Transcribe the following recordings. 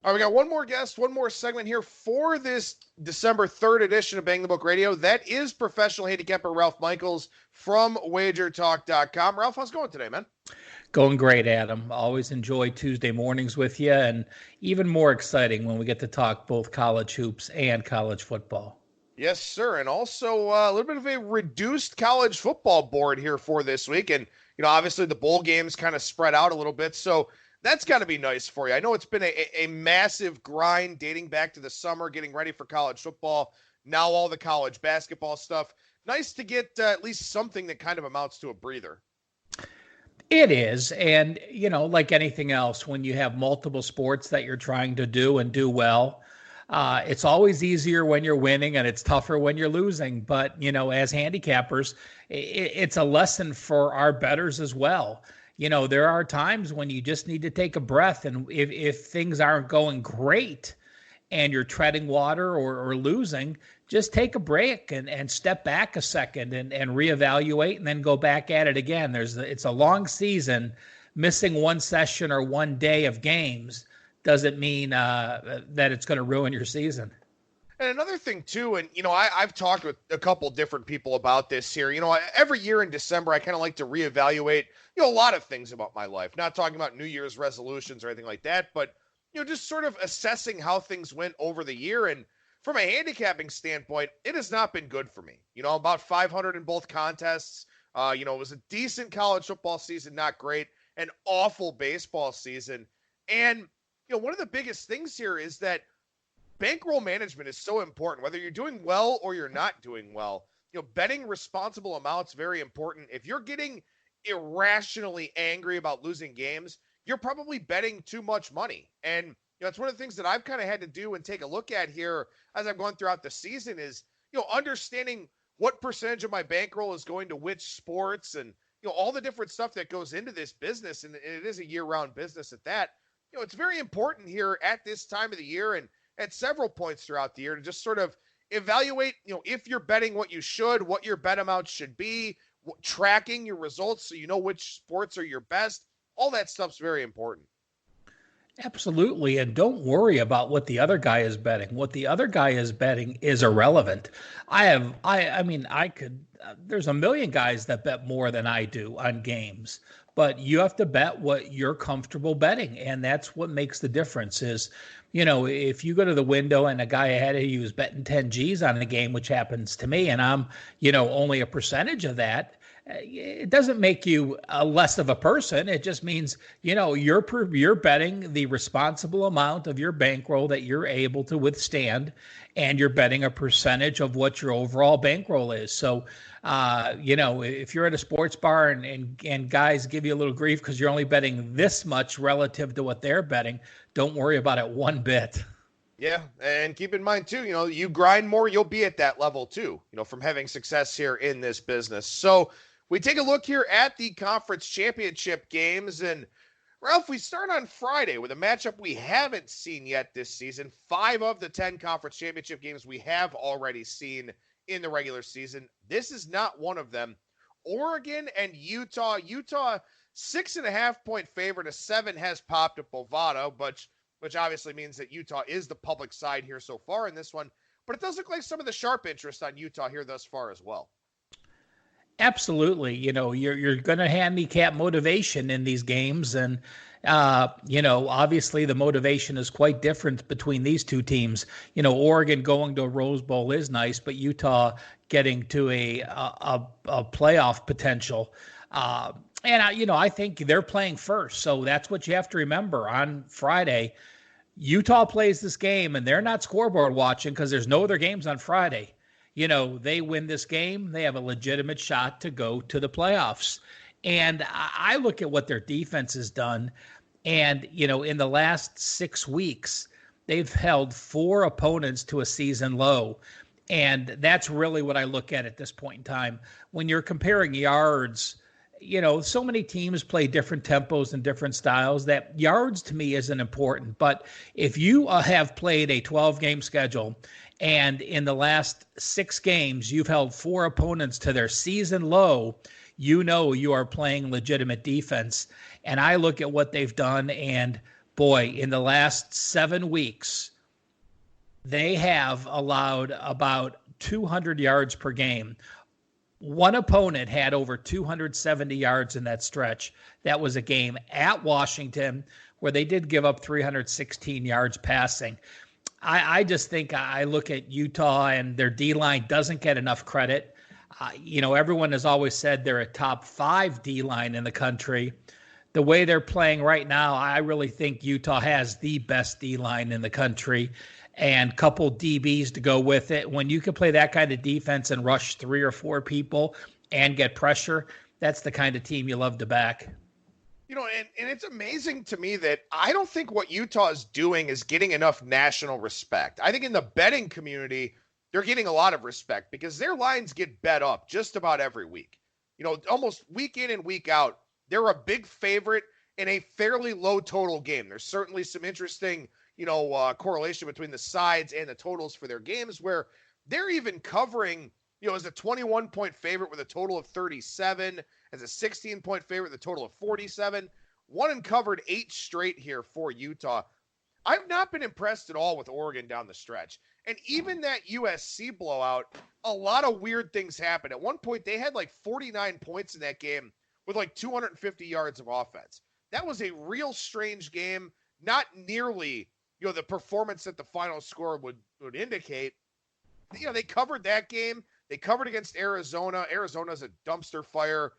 All right, we got one more guest, one more segment here for this December 3rd edition of Bang the Book Radio. That is professional handicapper Ralph Michaels from wagertalk.com. Ralph, how's it going today, man? Going great, Adam. Always enjoy Tuesday mornings with you, and even more exciting when we get to talk both college hoops and college football. Yes, sir. And also a little bit of a reduced college football board here for this week. And, obviously the bowl games kind of spread out a little bit. So that's got to be nice for you. I know it's been a massive grind dating back to the summer, getting ready for college football. Now all the college basketball stuff. Nice to get at least something that kind of amounts to a breather. It is. And, like anything else, when you have multiple sports that you're trying to do and do well, it's always easier when you're winning and it's tougher when you're losing. But, as handicappers, it's a lesson for our bettors as well. There are times when you just need to take a breath. And if things aren't going great and you're treading water or losing, just take a break and step back a second and reevaluate and then go back at it again. It's a long season. Missing one session or one day of games doesn't mean that it's going to ruin your season. And another thing too, and I've talked with a couple different people about this here. Every year in December, I kind of like to reevaluate, a lot of things about my life. Not talking about New Year's resolutions or anything like that, but just sort of assessing how things went over the year. And from a handicapping standpoint, it has not been good for me. About 500 in both contests. It was a decent college football season, not great. An awful baseball season. And one of the biggest things here is that bankroll management is so important, whether you're doing well or you're not doing well. Betting responsible amounts, very important. If you're getting irrationally angry about losing games, you're probably betting too much money. And it's one of the things that I've kind of had to do and take a look at here as I've gone throughout the season is, understanding what percentage of my bankroll is going to which sports and, all the different stuff that goes into this business. And it is a year-round business at that. It's very important here at this time of the year and at several points throughout the year to just sort of evaluate, if you're betting what you should, what your bet amounts should be, tracking your results so you know which sports are your best. All that stuff's very important. Absolutely. And don't worry about what the other guy is betting. What the other guy is betting is irrelevant. There's a million guys that bet more than I do on games, but you have to bet what you're comfortable betting. And that's what makes the difference is, if you go to the window and a guy ahead of you is betting 10 G's on a game, which happens to me, and I'm, only a percentage of that, it doesn't make you less of a person. It just means, you're betting the responsible amount of your bankroll that you're able to withstand, and you're betting a percentage of what your overall bankroll is. So, if you're at a sports bar and guys give you a little grief because you're only betting this much relative to what they're betting, don't worry about it one bit. Yeah, and keep in mind, too, you grind more, you'll be at that level, too, from having success here in this business. So we take a look here at the conference championship games. And, Ralph, we start on Friday with a matchup we haven't seen yet this season. 5 of the 10 conference championship games we have already seen in the regular season. This is not one of them. Oregon and Utah. Utah, 6.5-point favorite. A 7 has popped at Bovada, which obviously means that Utah is the public side here so far in this one. But it does look like some of the sharp interest on Utah here thus far as well. Absolutely. You're going to handicap motivation in these games. And, obviously the motivation is quite different between these two teams. Oregon going to a Rose Bowl is nice, but Utah getting to a playoff potential. I think they're playing first. So that's what you have to remember on Friday. Utah plays this game and they're not scoreboard watching because there's no other games on Friday. They win this game, they have a legitimate shot to go to the playoffs. And I look at what their defense has done. And, in the last 6 weeks, they've held 4 opponents to a season low. And that's really what I look at this point in time. When you're comparing yards, so many teams play different tempos and different styles that yards to me isn't important. But if you have played a 12-game schedule and in the last 6 games, you've held 4 opponents to their season low, you are playing legitimate defense. And I look at what they've done, and boy, in the last 7 weeks, they have allowed about 200 yards per game. One opponent had over 270 yards in that stretch. That was a game at Washington where they did give up 316 yards passing. I just think I look at Utah and their D-line doesn't get enough credit. Everyone has always said they're a top 5 D-line in the country. The way they're playing right now, I really think Utah has the best D-line in the country and couple DBs to go with it. When you can play that kind of defense and rush 3 or 4 people and get pressure, that's the kind of team you love to back. And it's amazing to me that I don't think what Utah is doing is getting enough national respect. I think in the betting community, they're getting a lot of respect because their lines get bet up just about every week. Almost week in and week out, they're a big favorite in a fairly low total game. There's certainly some interesting correlation between the sides and the totals for their games where they're even covering, as a 21-point favorite with a total of 37, as a 16-point favorite with a total of 47, won and covered 8 straight here for Utah. I've not been impressed at all with Oregon down the stretch. And even that USC blowout, a lot of weird things happened. At one point, they had like 49 points in that game with like 250 yards of offense. That was a real strange game, not nearly the performance that the final score would indicate. They covered that game. They covered against Arizona. Arizona's a dumpster fire.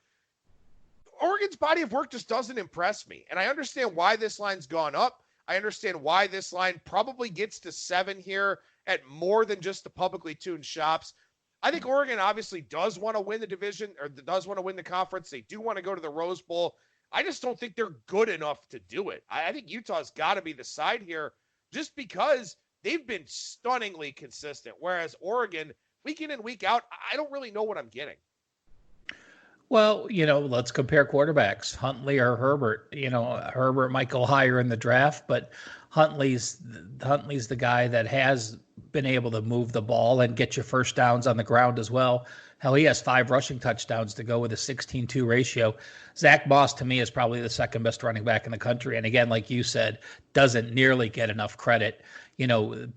Oregon's body of work just doesn't impress me. And I understand why this line's gone up. I understand why this line probably gets to 7 here at more than just the publicly tuned shops. I think Oregon obviously does want to win the division or does want to win the conference. They do want to go to the Rose Bowl. I just don't think they're good enough to do it. I think Utah's got to be the side here just because they've been stunningly consistent. Whereas Oregon, week in and week out, I don't really know what I'm getting. Well, let's compare quarterbacks, Huntley or Herbert. Herbert might go higher in the draft, but Huntley's the guy that has been able to move the ball and get you first downs on the ground as well. Hell, he has 5 rushing touchdowns to go with a 16-2 ratio. Zach Moss, to me, is probably the second best running back in the country. And again, like you said, doesn't nearly get enough credit.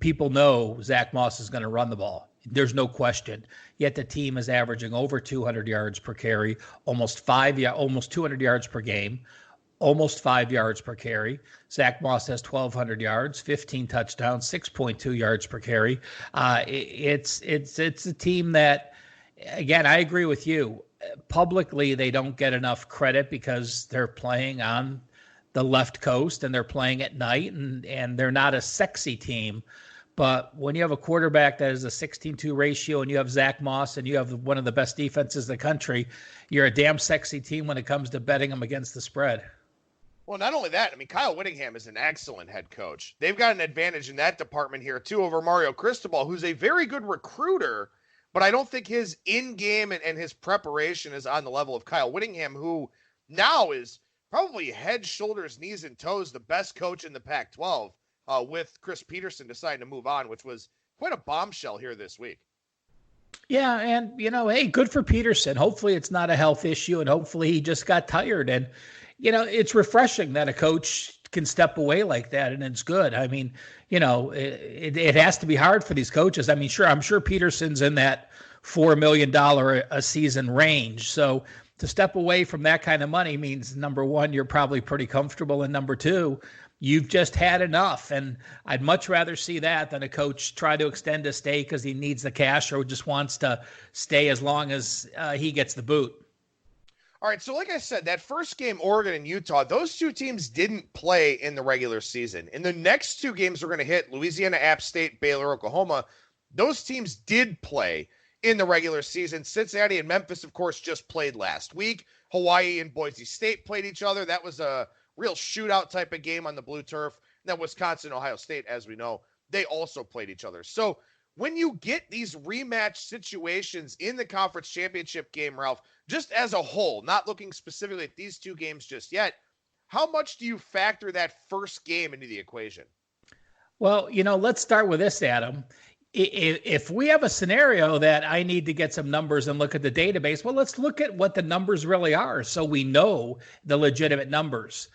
People know Zach Moss is going to run the ball. There's no question. Yet the team is averaging over 200 yards per carry, almost 200 yards per game, almost 5 yards per carry. Zach Moss has 1,200 yards, 15 touchdowns, 6.2 yards per carry. It's a team that, again, I agree with you. Publicly, they don't get enough credit because they're playing on the left coast and they're playing at night and they're not a sexy team. But when you have a quarterback that is a 16-2 ratio and you have Zach Moss and you have one of the best defenses in the country, you're a damn sexy team when it comes to betting them against the spread. Well, not only that, Kyle Whittingham is an excellent head coach. They've got an advantage in that department here, too, over Mario Cristobal, who's a very good recruiter, but I don't think his in-game and his preparation is on the level of Kyle Whittingham, who now is probably head, shoulders, knees, and toes the best coach in the Pac-12. With Chris Peterson deciding to move on, which was quite a bombshell here this week. Yeah, and, hey, good for Peterson. Hopefully it's not a health issue, and hopefully he just got tired. And, it's refreshing that a coach can step away like that, and it's good. It has to be hard for these coaches. I'm sure Peterson's in that $4 million a season range. So to step away from that kind of money means, number one, you're probably pretty comfortable, and number two, you've just had enough. And I'd much rather see that than a coach try to extend a stay because he needs the cash or just wants to stay as long as he gets the boot. All right, so like I said, that first game, Oregon and Utah, those two teams didn't play in the regular season. In the next 2 games we're going to hit, Louisiana, App State, Baylor, Oklahoma, those teams did play in the regular season. Cincinnati and Memphis, of course, just played last week. Hawaii and Boise State played each other. That was a real shootout type of game on the blue turf. And then Wisconsin, Ohio State, as we know, they also played each other. So when you get these rematch situations in the conference championship game, Ralph, just as a whole, not looking specifically at these 2 games just yet, how much do you factor that first game into the equation? Well, let's start with this, Adam. If we have a scenario that I need to get some numbers and look at the database, well, let's look at what the numbers really are so we know the legitimate numbers.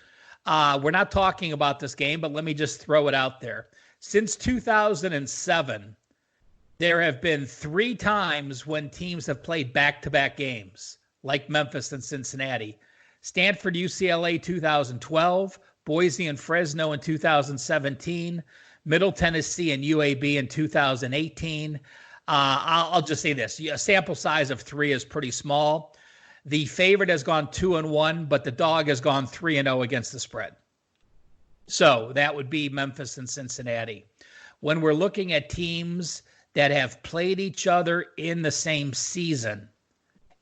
We're not talking about this game, but let me just throw it out there. Since 2007, there have been 3 times when teams have played back-to-back games, like Memphis and Cincinnati. Stanford, UCLA 2012, Boise and Fresno in 2017, Middle Tennessee and UAB in 2018. I'll just say this. A sample size of 3 is pretty small. The favorite has gone 2-1, but the dog has gone 3-0 against the spread. So that would be Memphis and Cincinnati. When we're looking at teams that have played each other in the same season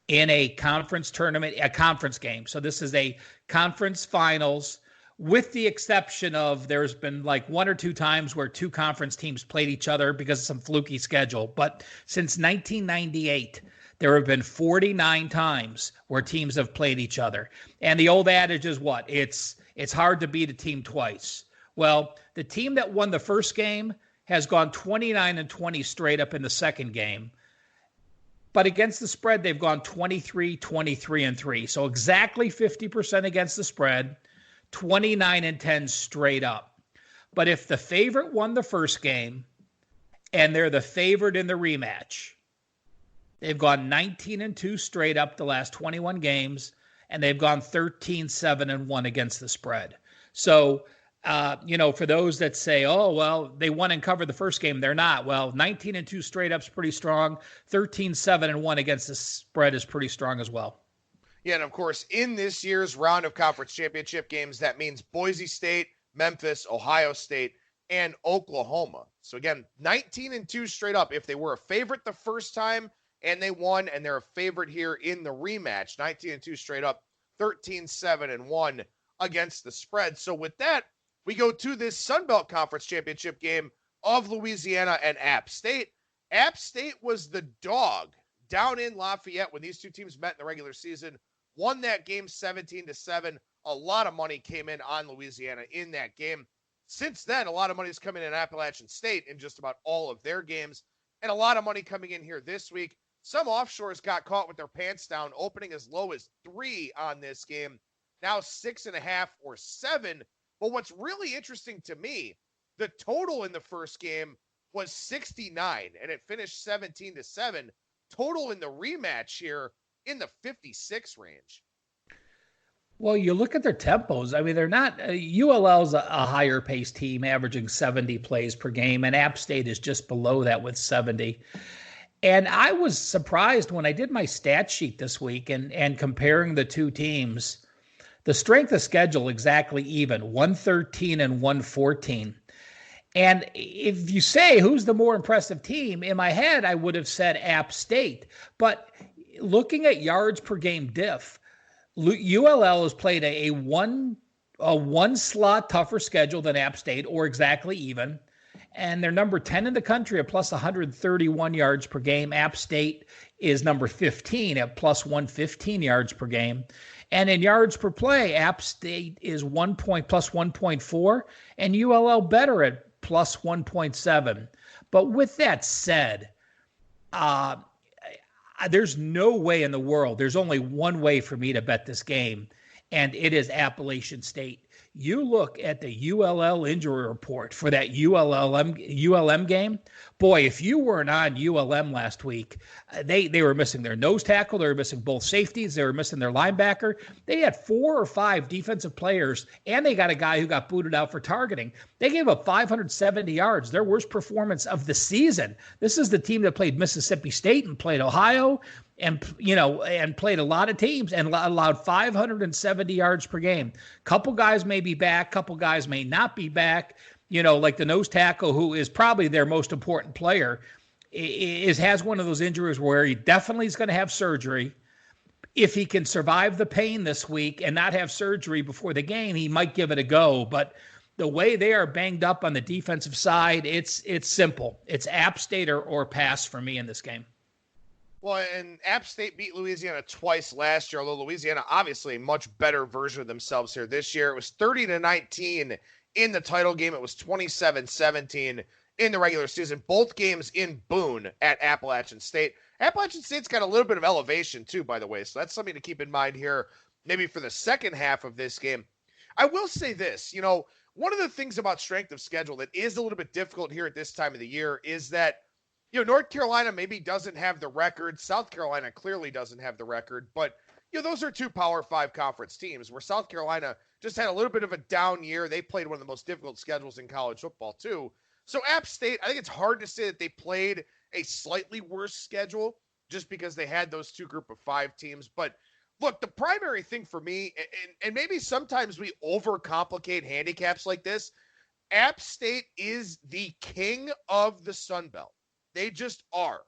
in a conference tournament, a conference game. So this is a conference finals, with the exception of there's been like 1 or 2 times where 2 conference teams played each other because of some fluky schedule. But since 1998, there have been 49 times where teams have played each other. And the old adage is what? It's hard to beat a team twice. Well, the team that won the first game has gone 29-20 straight up in the second game. But against the spread, they've gone 23-3. So exactly 50% against the spread, 29-10 straight up. But if the favorite won the first game and they're the favorite in the rematch, they've gone 19-2 straight up the last 21 games, and they've gone 13-7-1 against the spread. So, for those that say, oh, well, they won and covered the first game, they're not. Well, 19-2 straight up is pretty strong. 13-7-1 against the spread is pretty strong as well. Yeah, and of course, in this year's round of conference championship games, that means Boise State, Memphis, Ohio State, and Oklahoma. So again, 19-2 straight up. If they were a favorite the first time and they won, and they're a favorite here in the rematch, 19-2 straight up, 13-7-1 against the spread. So with that, we go to this Sun Belt Conference Championship game of Louisiana and App State. App State was the dog down in Lafayette when these two teams met in the regular season, won that game 17-7. A lot of money came in on Louisiana in that game. Since then, a lot of money has come in Appalachian State in just about all of their games, and a lot of money coming in here this week. Some offshores got caught with their pants down, opening as low as 3 on this game, now 6.5 or 7. But what's really interesting to me, the total in the first game was 69, and it finished 17-7. Total in the rematch here in the 56 range. Well, you look at their tempos. I mean, they're not ULL's a higher paced team, averaging 70 plays per game, and App State is just below that with 70. And I was surprised when I did my stat sheet this week and comparing the two teams. The strength of schedule exactly even, 113 and 114. And if you say who's the more impressive team, in my head, I would have said App State. But looking at yards per game diff, ULL has played a one slot tougher schedule than App State, or exactly even. And they're number 10 in the country at plus 131 yards per game. App State is number 15 at plus 115 yards per game. And in yards per play, App State is plus 1.4, and ULL better at plus 1.7. But with that said, there's no way in the world. There's only one way for me to bet this game, and it is Appalachian State. You look at the ULL injury report for that ULM game. Boy, if you weren't on ULM last week, they were missing their nose tackle. They were missing both safeties. They were missing their linebacker. They had 4 or 5 defensive players, and they got a guy who got booted out for targeting. They gave up 570 yards, their worst performance of the season. This is the team that played Mississippi State and played Ohio and played a lot of teams and allowed 570 yards per game. Couple guys may be back, couple guys may not be back. Like the nose tackle, who is probably their most important player, has one of those injuries where he definitely is going to have surgery. If he can survive the pain this week and not have surgery before the game, he might give it a go. But the way they are banged up on the defensive side, it's simple. It's App State or pass for me in this game. Well, and App State beat Louisiana twice last year, although Louisiana obviously a much better version of themselves here this year. It was 30-19 in the title game. It was 27-17 in the regular season. Both games in Boone at Appalachian State. Appalachian State's got a little bit of elevation too, by the way, so that's something to keep in mind here maybe for the second half of this game. I will say this, one of the things about strength of schedule that is a little bit difficult here at this time of the year is that, North Carolina maybe doesn't have the record. South Carolina clearly doesn't have the record, but those are two Power 5 conference teams where South Carolina just had a little bit of a down year. They played one of the most difficult schedules in college football too. So App State, I think it's hard to say that they played a slightly worse schedule just because they had those two group of 5 teams. But look, the primary thing for me, and maybe sometimes we overcomplicate handicaps like this, App State is the king of the Sun Belt. They just are,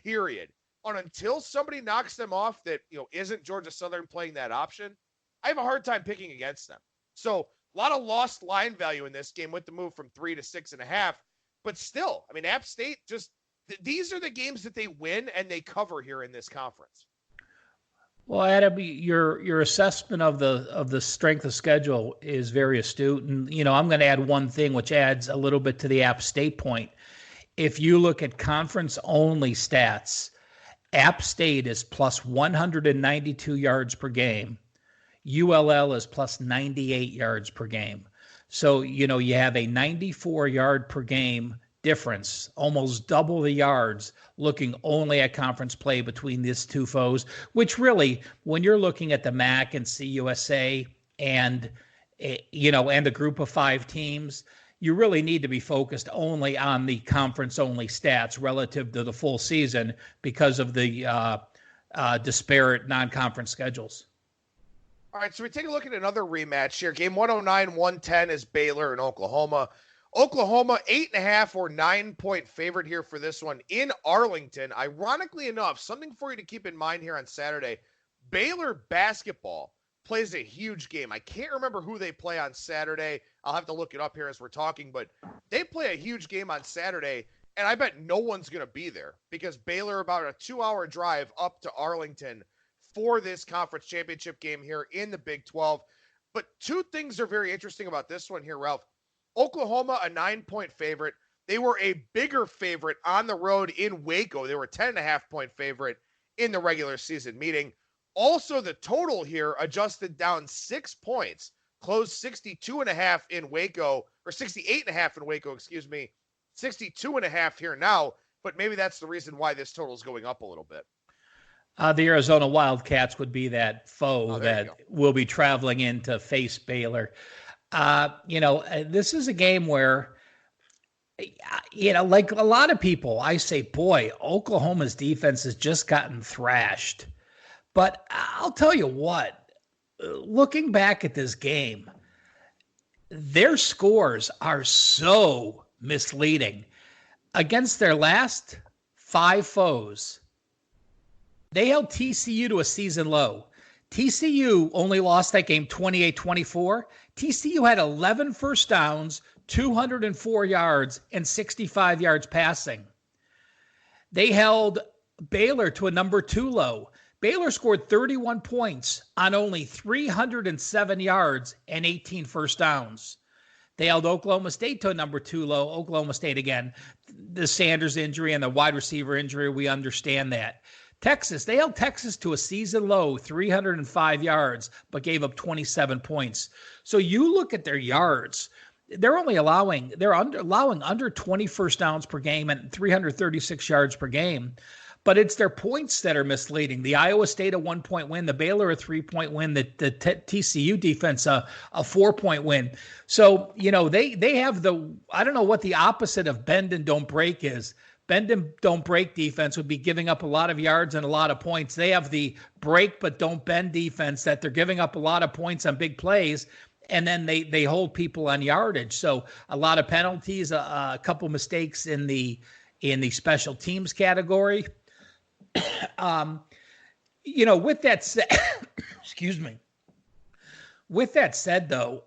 period. And until somebody knocks them off that, isn't Georgia Southern playing that option, I have a hard time picking against them. So a lot of lost line value in this game with the move from 3 to 6.5. But still, App State these are the games that they win and they cover here in this conference. Well, Adam, your assessment of the strength of schedule is very astute. And, I'm going to add one thing, which adds a little bit to the App State point. If you look at conference-only stats, App State is plus 192 yards per game. ULL is plus 98 yards per game. So, you have a 94 yard per game difference, almost double the yards looking only at conference play between these two foes, which really, when you're looking at the MAC and CUSA and, and a group of 5 teams, you really need to be focused only on the conference-only stats relative to the full season because of the disparate non-conference schedules. All right, so we take a look at another rematch here. Game 109-110 is Baylor and Oklahoma. Oklahoma, 8.5 or 9-point favorite here for this one in Arlington. Ironically enough, something for you to keep in mind here on Saturday, Baylor basketball plays a huge game. I can't remember who they play on Saturday. I'll have to look it up here as we're talking, but they play a huge game on Saturday, and I bet no one's going to be there because Baylor about a 2-hour drive up to Arlington for this conference championship game here in the Big 12. But two things are very interesting about this one here, Ralph. Oklahoma, a 9-point favorite. They were a bigger favorite on the road in Waco. They were a 10.5-point favorite in the regular season meeting. Also, the total here adjusted down 6 points, closed 62.5 in Waco, or 68.5 in Waco, 62.5 here now, but maybe that's the reason why this total is going up a little bit. The Arizona Wildcats would be that foe that will be traveling in to face Baylor. This is a game where, like a lot of people, I say, boy, Oklahoma's defense has just gotten thrashed. But I'll tell you what, looking back at this game, their scores are so misleading. Against their last 5 foes, they held TCU to a season low. TCU only lost that game 28-24. TCU had 11 first downs, 204 yards, and 65 yards passing. They held Baylor to a number 2 low. Baylor scored 31 points on only 307 yards and 18 first downs. They held Oklahoma State to a number 2 low. Oklahoma State, again, the Sanders injury and the wide receiver injury, we understand that. Texas, they held Texas to a season low, 305 yards, but gave up 27 points. So you look at their yards, they're allowing under 20 first downs per game and 336 yards per game. But it's their points that are misleading. The Iowa State a 1-point win, the Baylor a 3-point win, the TCU defense a 4-point win. So, they have I don't know what the opposite of bend and don't break is. Bend and don't break defense would be giving up a lot of yards and a lot of points. They have the break but don't bend defense that they're giving up a lot of points on big plays, and then they hold people on yardage. So a lot of penalties, a couple mistakes in the special teams category. With that said, excuse me. With that said, though,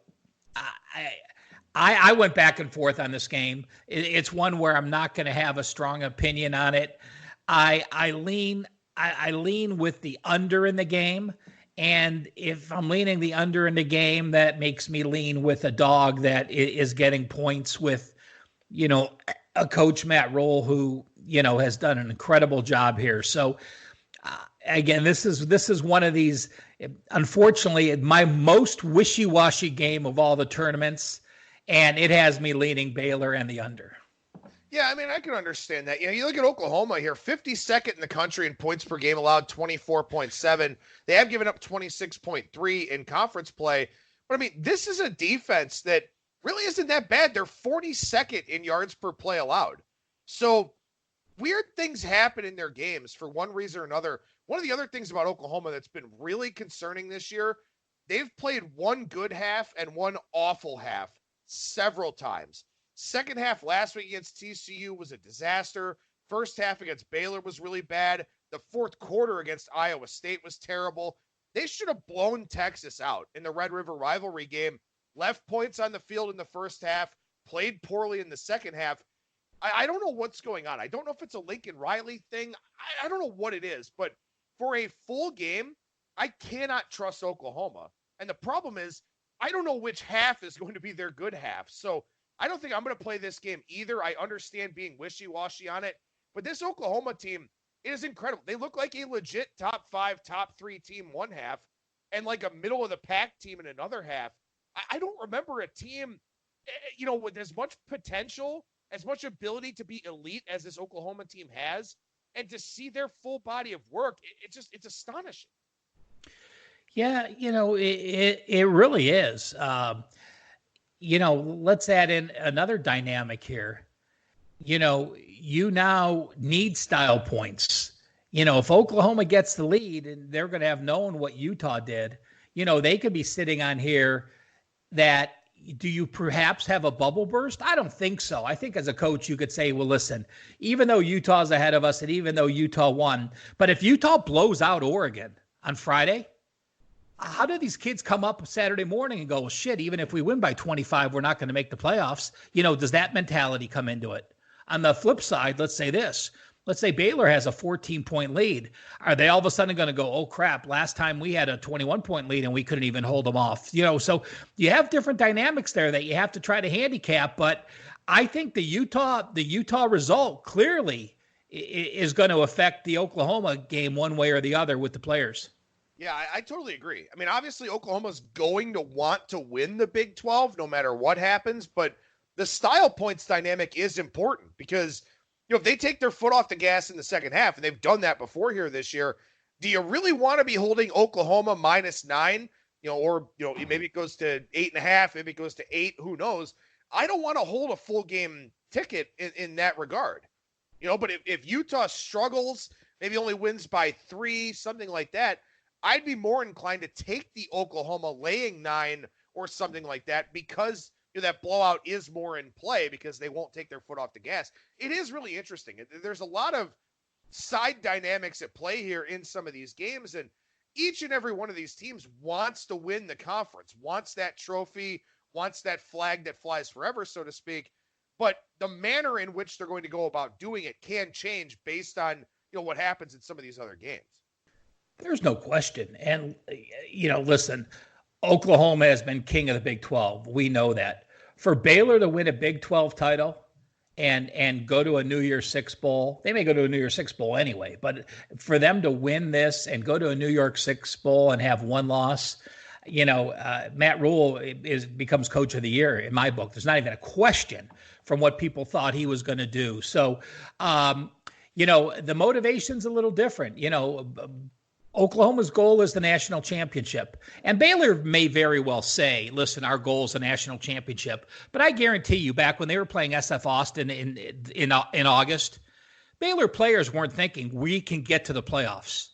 I went back and forth on this game. It's one where I'm not going to have a strong opinion on it. I lean with the under in the game, and if I'm leaning the under in the game, that makes me lean with a dog that is getting points with, a coach Matt Roll who has done an incredible job here. So again, this is one of these, unfortunately, my most wishy-washy game of all the tournaments, and it has me leaning Baylor and the under. Yeah, I mean, I can understand that. You look at Oklahoma here, 52nd in the country in points per game allowed, 24.7. They have given up 26.3 in conference play. But, I mean, this is a defense that really isn't that bad. They're 42nd in yards per play allowed. So weird things happen in their games for one reason or another. One of the other things about Oklahoma that's been really concerning this year, they've played one good half and one awful half several times. Second half last week against TCU was a disaster. First half against Baylor was really bad. The fourth quarter against Iowa State was terrible. They should have blown Texas out in the Red River rivalry game. Left points on the field in the first half, played poorly in the second half. I don't know what's going on. I don't know if it's a Lincoln Riley thing. I don't know what it is, but for a full game, I cannot trust Oklahoma. And the problem is, I don't know which half is going to be their good half. So I don't think I'm going to play this game either. I understand being wishy-washy on it, but this Oklahoma team is incredible. They look like a legit top 5, top 3 team one half and like a middle of the pack team in another half. I don't remember a team, with as much potential, as much ability to be elite as this Oklahoma team has, and to see their full body of work, it's astonishing. Yeah, it really is. Let's add in another dynamic here. You now need style points. If Oklahoma gets the lead and they're going to have known what Utah did, they could be sitting on here that, do you perhaps have a bubble burst? I don't think so. I think as a coach, you could say, well, listen, even though Utah's ahead of us and even though Utah won, but if Utah blows out Oregon on Friday, how do these kids come up Saturday morning and go, well, shit, even if we win by 25, we're not going to make the playoffs? Does that mentality come into it? On the flip side, let's say this. Let's say Baylor has a 14-point lead. Are they all of a sudden going to go, oh, crap, last time we had a 21-point lead and we couldn't even hold them off? So you have different dynamics there that you have to try to handicap. But I think the Utah result clearly is going to affect the Oklahoma game one way or the other with the players. Yeah, I totally agree. I mean, obviously, Oklahoma's going to want to win the Big 12 no matter what happens, but the style points dynamic is important because, if they take their foot off the gas in the second half, and they've done that before here this year, do you really want to be holding Oklahoma -9? Or maybe it goes to 8.5, maybe it goes to 8, who knows? I don't want to hold a full game ticket in that regard. But if Utah struggles, maybe only wins by 3, something like that, I'd be more inclined to take the Oklahoma laying 9 or something like that because that blowout is more in play because they won't take their foot off the gas. It is really interesting. There's a lot of side dynamics at play here in some of these games, and each and every one of these teams wants to win the conference, wants that trophy, wants that flag that flies forever, so to speak. But the manner in which they're going to go about doing it can change based on what happens in some of these other games. There's no question. And, listen, Oklahoma has been king of the Big 12. We know that. For Baylor to win a Big 12 title and go to a New Year's Six Bowl, they may go to a New Year's Six Bowl anyway, but for them to win this and go to a New York Six Bowl and have one loss, Matt Rule becomes coach of the year in my book. There's not even a question from what people thought he was going to do. So, the motivation's a little different. Oklahoma's goal is the national championship. And Baylor may very well say, listen, our goal is a national championship. But I guarantee you, back when they were playing SF Austin in August, Baylor players weren't thinking we can get to the playoffs.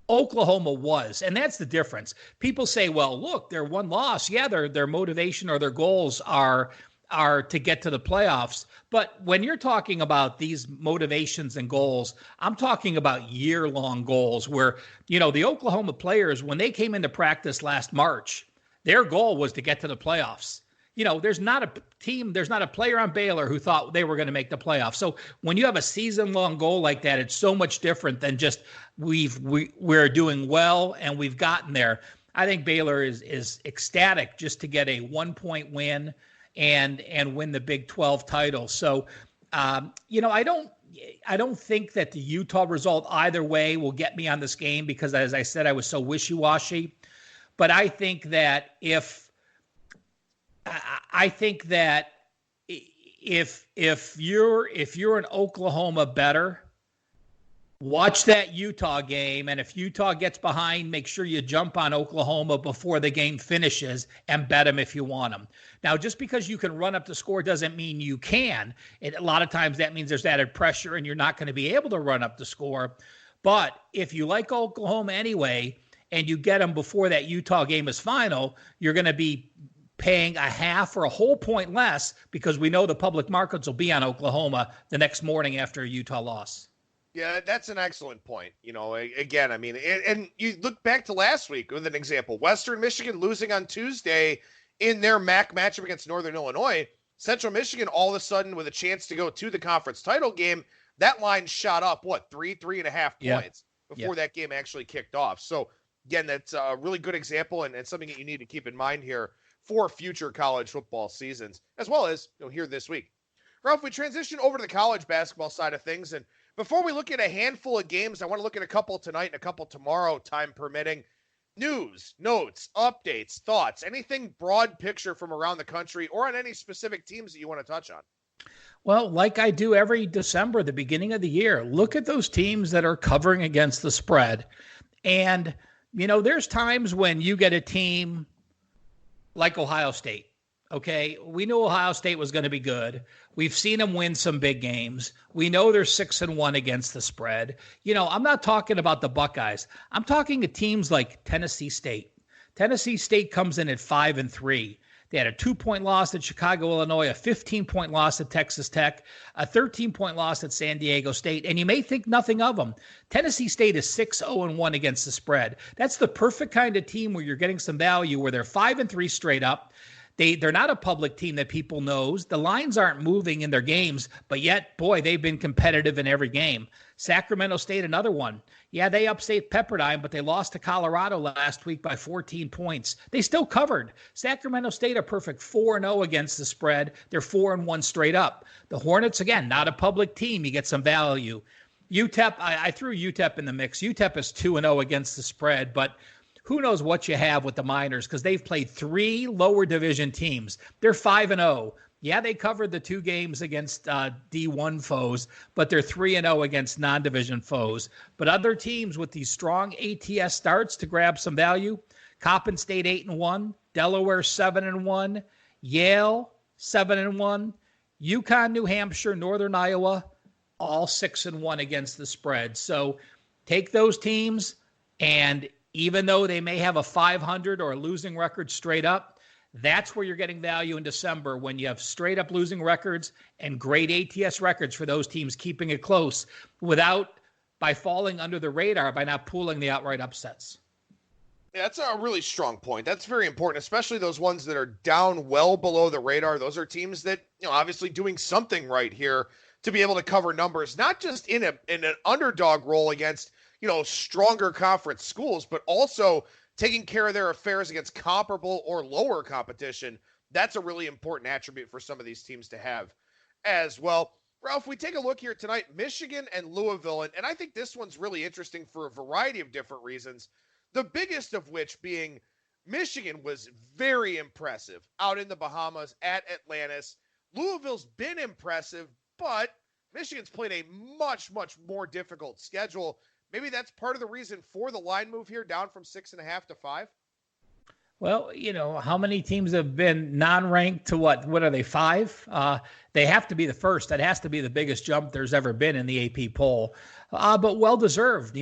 Oklahoma was. And that's the difference. People say, well, look, they're one loss. Yeah, their motivation or their goals are to get to the playoffs. But when you're talking about these motivations and goals, I'm talking about year-long goals where, the Oklahoma players, when they came into practice last March, their goal was to get to the playoffs. There's not a player on Baylor who thought they were going to make the playoffs. So when you have a season-long goal like that, it's so much different than just we're doing well and we've gotten there. I think Baylor is ecstatic just to get a 1-point win and win the Big 12 title. So, I don't I don't think that the Utah result either way will get me on this game because, as I said, I was so wishy-washy. But I think that if you're an Oklahoma bettor, watch that Utah game, and if Utah gets behind, make sure you jump on Oklahoma before the game finishes and bet them if you want them. Now, just because you can run up the score doesn't mean you can. A lot of times that means there's added pressure and you're not going to be able to run up the score. But if you like Oklahoma anyway and you get them before that Utah game is final, you're going to be paying a half or a whole point less because we know the public markets will be on Oklahoma the next morning after a Utah loss. Yeah, that's an excellent point. Again, I mean, and you look back to last week with an example. Western Michigan losing on Tuesday in their MAC matchup against Northern Illinois. Central Michigan all of a sudden with a chance to go to the conference title game. That line shot up, 3.5 points before that game actually kicked off. So, again, that's a really good example and something that you need to keep in mind here for future college football seasons, as well as here this week. Ralph, we transition over to the college basketball side of things, and before we look at a handful of games, I want to look at a couple tonight and a couple tomorrow, time permitting. News, notes, updates, thoughts, anything broad picture from around the country or on any specific teams that you want to touch on? Well, like I do every December, the beginning of the year, look at those teams that are covering against the spread. And, there's times when you get a team like Ohio State. Okay, we knew Ohio State was going to be good. We've seen them win some big games. We know they're 6-1 against the spread. I'm not talking about the Buckeyes. I'm talking to teams like Tennessee State. Tennessee State comes in at 5-3. They had a 2-point loss at Chicago, Illinois, a 15-point loss at Texas Tech, a 13-point loss at San Diego State, and you may think nothing of them. Tennessee State is 6-0-1 against the spread. That's the perfect kind of team where you're getting some value, where they're 5-3 straight up. They're not a public team that people knows. The lines aren't moving in their games, but yet, boy, they've been competitive in every game. Sacramento State, another one. Yeah, they upstate Pepperdine, but they lost to Colorado last week by 14 points. They still covered. Sacramento State a perfect 4-0 against the spread. They're 4-1 straight up. The Hornets, again, not a public team. You get some value. UTEP, I threw UTEP in the mix. UTEP is 2-0 against the spread, but who knows what you have with the Miners because they've played 3 lower division teams. They're 5-0. Yeah, they covered the 2 games against D1 foes, but they're 3-0 against non-division foes. But other teams with these strong ATS starts to grab some value, Coppin State 8-1, Delaware 7-1, Yale 7-1, UConn, New Hampshire, Northern Iowa, all 6-1 against the spread. So take those teams, and even though they may have a 500 or a losing record straight up, that's where you're getting value in December when you have straight up losing records and great ATS records for those teams keeping it close by falling under the radar, by not pooling the outright upsets. Yeah, that's a really strong point. That's very important, especially those ones that are down well below the radar. Those are teams that, obviously doing something right here to be able to cover numbers, not just in an underdog role against stronger conference schools, but also taking care of their affairs against comparable or lower competition. That's a really important attribute for some of these teams to have as well. Ralph, we take a look here tonight, Michigan and Louisville, and I think this one's really interesting for a variety of different reasons, the biggest of which being Michigan was very impressive out in the Bahamas at Atlantis. Louisville's been impressive, but Michigan's played a much, much more difficult schedule. Maybe that's part of the reason for the line move here down from 6.5 to 5. Well, how many teams have been non-ranked to what are they, 5? They have to be the first. That has to be the biggest jump there's ever been in the AP poll. But well-deserved.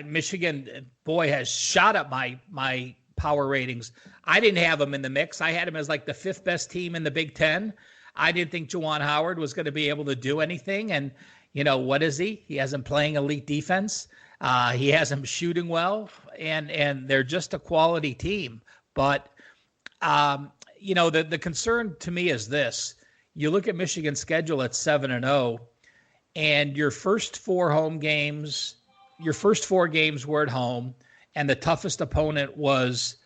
Michigan, boy, has shot up my power ratings. I didn't have them in the mix. I had them as like the 5th best team in the Big Ten. I didn't think Juwan Howard was going to be able to do anything. And what is he? He hasn't playing elite defense. He hasn't shooting well, and they're just a quality team. But, the concern to me is this. You look at Michigan's schedule at 7-0, and your first 4 games were at home, and the toughest opponent was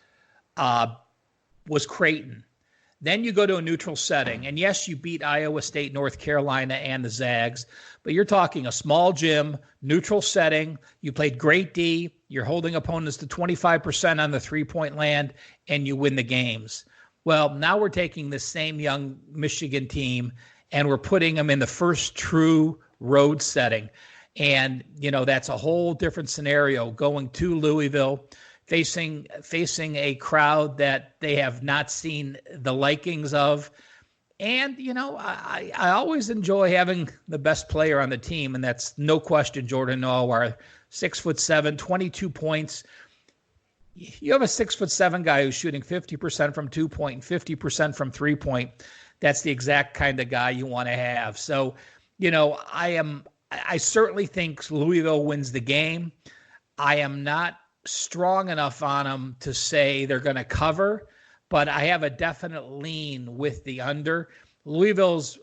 Creighton. Then you go to a neutral setting. And yes, you beat Iowa State, North Carolina, and the Zags, but you're talking a small gym, neutral setting. You played great D. You're holding opponents to 25% on the three-point land, and you win the games. Well, now we're taking this same young Michigan team, and we're putting them in the first true road setting. And, that's a whole different scenario, going to Louisville, facing a crowd that they have not seen the likings of. And, I always enjoy having the best player on the team, and that's no question Jordan Nowar, 6'7", 22 points. You have a 6'7" guy who's shooting 50% from 2-point and 50% from 3-point. That's the exact kind of guy you want to have. So, I certainly think Louisville wins the game. I am not strong enough on them to say they're going to cover, but I have a definite lean with the under. Louisville's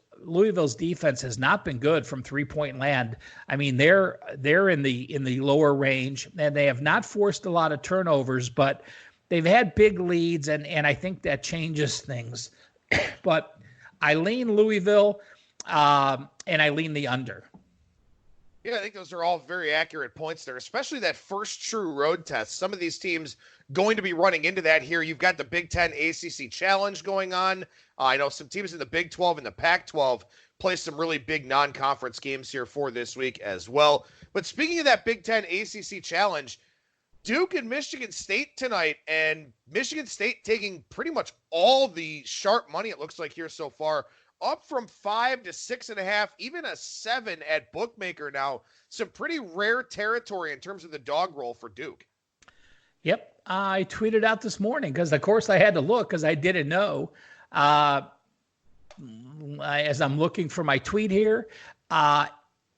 defense has not been good from 3-point land. I mean, they're in the lower range, and they have not forced a lot of turnovers, but they've had big leads, and I think that changes things. But I lean Louisville, and I lean the under. Yeah, I think those are all very accurate points there, especially that first true road test. Some of these teams going to be running into that here. You've got the Big Ten ACC Challenge going on. I know some teams in the Big 12 and the Pac-12 play some really big non-conference games here for this week as well. But speaking of that Big Ten ACC Challenge, Duke and Michigan State tonight, and Michigan State taking pretty much all the sharp money, it looks like here so far, up from 5 to 6.5, even a 7 at bookmaker now. Some pretty rare territory in terms of the dog roll for Duke. Yep. I tweeted out this morning because, of course, I had to look because I didn't know. As I'm looking for my tweet here,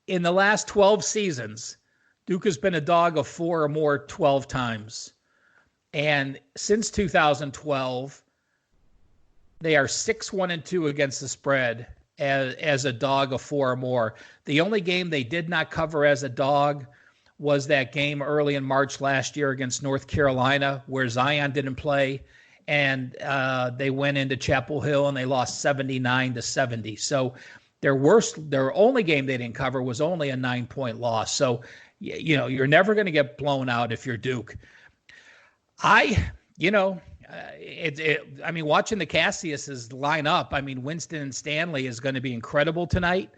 in the last 12 seasons, Duke has been a dog of 4 or more 12 times. And since 2012, they are 6-1-2 against the spread as a dog of 4 or more. The only game they did not cover as a dog was that game early in March last year against North Carolina, where Zion didn't play, and they went into Chapel Hill and they lost 79-70. So their only game they didn't cover was only a 9-point loss. So you're never going to get blown out if you're Duke. Watching the Cassius's line up, Winston and Stanley is going to be incredible tonight.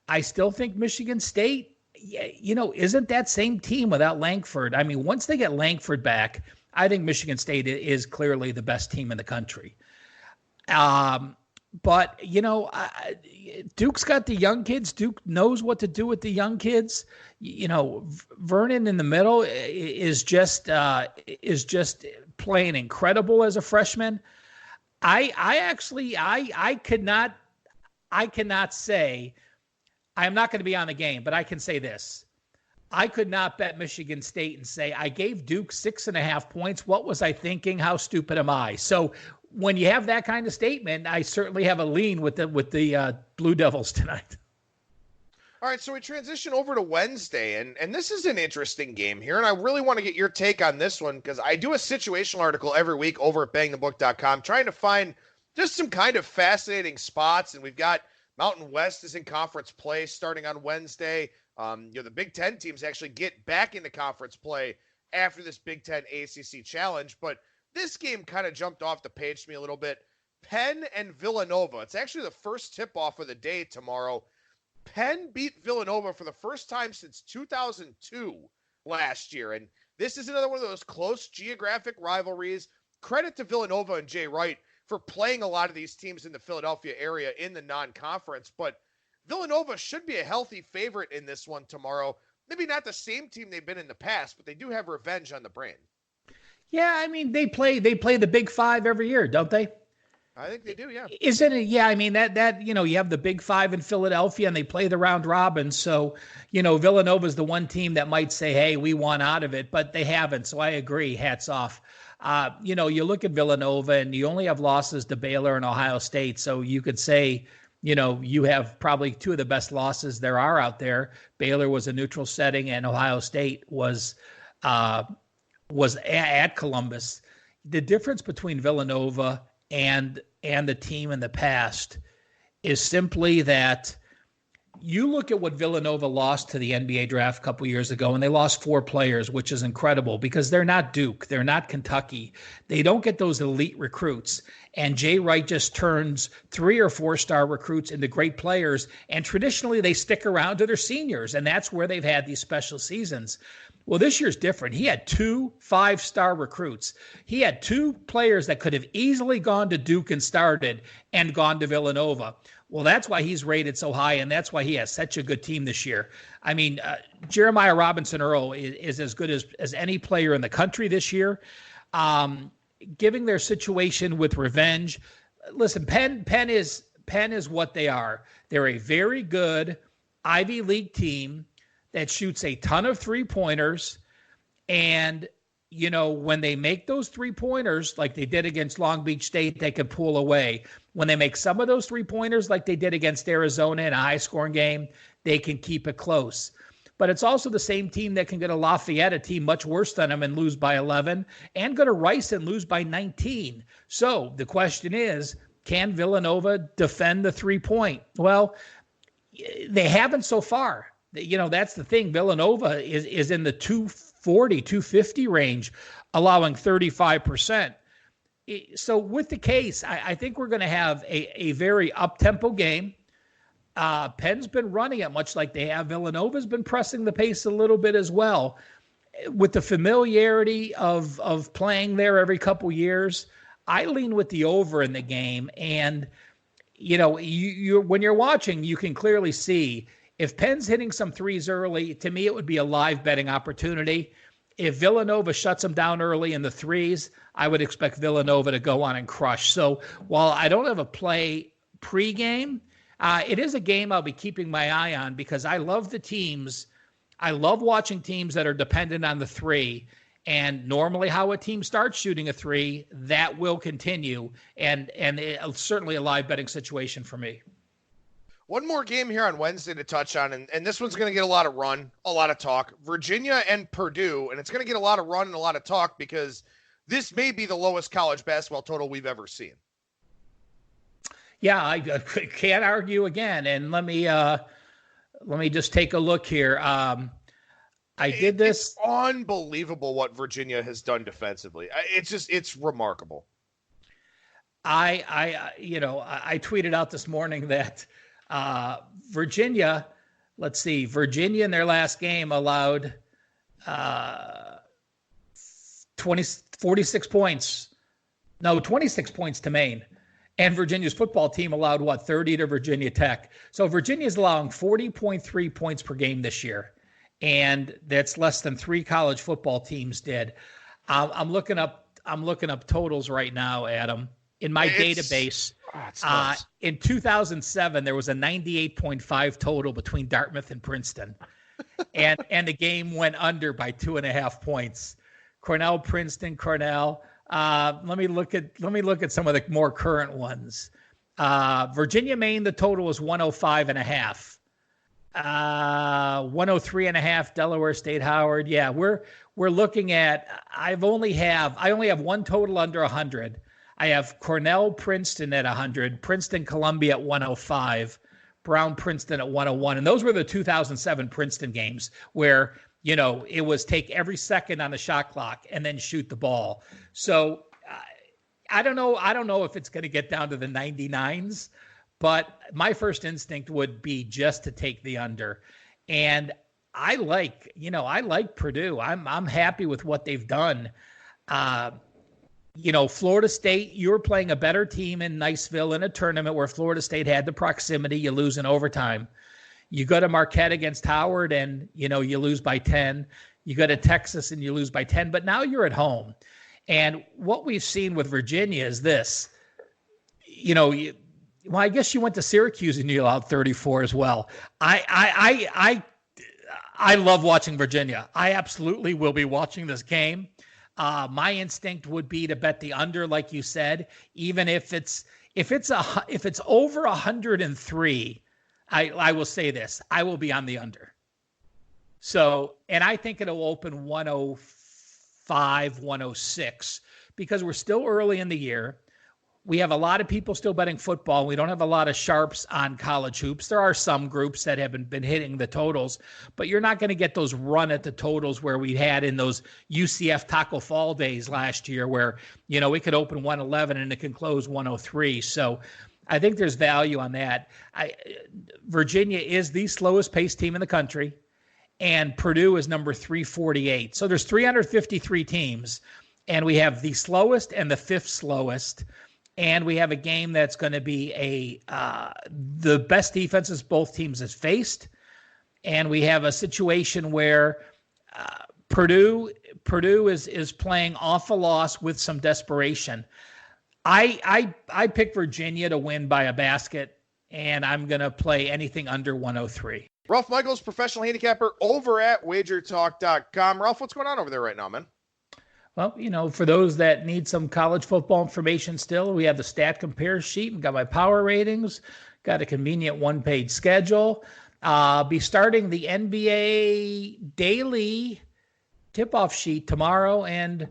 I still think Michigan State, isn't that same team without Langford. Once they get Langford back, I think Michigan State is clearly the best team in the country. But Duke's got the young kids. Duke knows what to do with the young kids. Vernon in the middle is just playing incredible as a freshman. I cannot say, I'm not going to be on the game, but I can say this. I could not bet Michigan State and say, I gave Duke 6.5 points. What was I thinking? How stupid am I? So when you have that kind of statement, I certainly have a lean with the Blue Devils tonight. All right, so we transition over to Wednesday, and this is an interesting game here, and I really want to get your take on this one because I do a situational article every week over at BangTheBook.com trying to find just some kind of fascinating spots, and we've got Mountain West is in conference play starting on Wednesday. The Big Ten teams actually get back into conference play after this Big Ten ACC Challenge, but this game kind of jumped off the page to me a little bit. Penn and Villanova. It's actually the first tip-off of the day tomorrow. Penn beat Villanova for the first time since 2002 last year, and this is another one of those close geographic rivalries. Credit to Villanova and Jay Wright for playing a lot of these teams in the Philadelphia area in the non-conference, but Villanova should be a healthy favorite in this one tomorrow. Maybe not the same team they've been in the past, but they do have revenge on the brand. Yeah, they play the Big Five every year, don't they? I think they do, yeah. Isn't it? Yeah, that you have the Big Five in Philadelphia, and they play the round robin. So, Villanova's the one team that might say, hey, we want out of it, but they haven't. So I agree. Hats off. You look at Villanova, and you only have losses to Baylor and Ohio State. So you could say, you have probably two of the best losses there are out there. Baylor was a neutral setting, and Ohio State was at Columbus. The difference between Villanova and and the team in the past is simply that you look at what Villanova lost to the NBA draft a couple years ago, and they lost 4 players, which is incredible because they're not Duke. They're not Kentucky. They don't get those elite recruits. And Jay Wright just turns 3 or 4-star recruits into great players. And traditionally, they stick around to their seniors, and that's where they've had these special seasons. Well, this year's different. He had 2 5-star recruits. He had 2 players that could have easily gone to Duke and started and gone to Villanova. Well, that's why he's rated so high, and that's why he has such a good team this year. I mean, Jeremiah Robinson-Earl is as good as any player in the country this year. Giving their situation with revenge. Listen, Penn is what they are. They're a very good Ivy League team that shoots a ton of three-pointers, and you know, when they make those 3-pointers like they did against Long Beach State, they can pull away. When they make some of those 3-pointers like they did against Arizona in a high-scoring game, they can keep it close. But it's also the same team that can go to Lafayette, a team much worse than them, and lose by 11, and go to Rice and lose by 19. So the question is, can Villanova defend the 3-point? Well, they haven't so far. You know, that's the thing. Villanova is in the 240, 250 range, allowing 35%. So with the case, I think we're going to have a very up-tempo game. Penn's been running it much like they have. Villanova's been pressing the pace a little bit as well. With the familiarity of playing there every couple years, I lean with the over in the game. And, you know, you when you're watching, you can clearly see if Penn's hitting some threes early, to me, it would be a live betting opportunity. If Villanova shuts them down early in the threes, I would expect Villanova to go on and crush. So while I don't have a play pregame, it is a game I'll be keeping my eye on because I love the teams. I love watching teams that are dependent on the 3. And normally how a team starts shooting a 3, that will continue. And it's certainly a live betting situation for me. One more game here on Wednesday to touch on, and this one's going to get a lot of run, a lot of talk. Virginia and Purdue, and it's going to get a lot of run and a lot of talk because this may be the lowest college basketball total we've ever seen. Yeah, I can't argue again. And let me just take a look here. It's unbelievable what Virginia has done defensively. It's remarkable. I tweeted out this morning that Virginia in their last game allowed 26 points to Maine. And Virginia's football team allowed 30 to Virginia Tech. So Virginia's allowing 40.3 points per game this year. And that's less than 3 college football teams did. I'm looking up totals right now, Adam. In my database, in 2007, there was a 98.5 total between Dartmouth and Princeton. and the game went under by 2.5 points. Princeton. Let me look at some of the more current ones. Virginia, Maine, the total was 105.5. 103.5, Delaware State, Howard. Yeah, we're looking at. I only have one total under 100. I have Cornell, Princeton at 100, Princeton, Columbia at 105, Brown, Princeton at 101, and those were the 2007 Princeton games where, you know, it was take every second on the shot clock and then shoot the ball. So I don't know if it's going to get down to the 99s, but my first instinct would be just to take the under. And I like Purdue. I'm happy with what they've done. Florida State, you were playing a better team in Niceville in a tournament where Florida State had the proximity. You lose in overtime. You go to Marquette against Howard and, you lose by 10. You go to Texas and you lose by 10. But now you're at home. And what we've seen with Virginia is this. I guess you went to Syracuse and you allowed 34 as well. I love watching Virginia. I absolutely will be watching this game. My instinct would be to bet the under, like you said, even if it's over 103. I will say this: I will be on the under. So, and I think it'll open 105, 106 because we're still early in the year. we have a lot of people still betting football. We don't have a lot of sharps on college hoops. There are some groups that have been hitting the totals, but you're not going to get those run at the totals where we had in those UCF Taco Fall days last year where, we could open 111 and it can close 103. So I think there's value on that. Virginia is the slowest paced team in the country, and Purdue is number 348. So there's 353 teams, and we have the slowest and the fifth slowest. And we have a game that's going to be the best defenses both teams has faced. And we have a situation where Purdue is playing off a loss with some desperation. I pick Virginia to win by a basket, and I'm going to play anything under 103. Ralph Michaels, professional handicapper over at wagertalk.com. Ralph, what's going on over there right now, man? Well, for those that need some college football information still, we have the stat compare sheet. We've got my power ratings, got a convenient one-page schedule. Be starting the NBA daily tip-off sheet tomorrow. And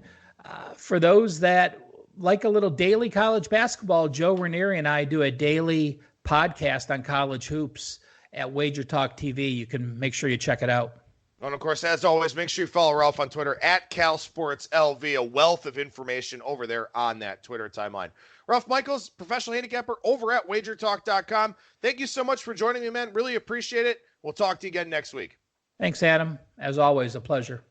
for those that like a little daily college basketball, Joe Ranieri and I do a daily podcast on college hoops at Wager Talk TV. You can make sure you check it out. And, of course, as always, make sure you follow Ralph on Twitter at CalSportsLV, a wealth of information over there on that Twitter timeline. Ralph Michaels, professional handicapper over at wagertalk.com. Thank you so much for joining me, man. Really appreciate it. We'll talk to you again next week. Thanks, Adam. As always, a pleasure.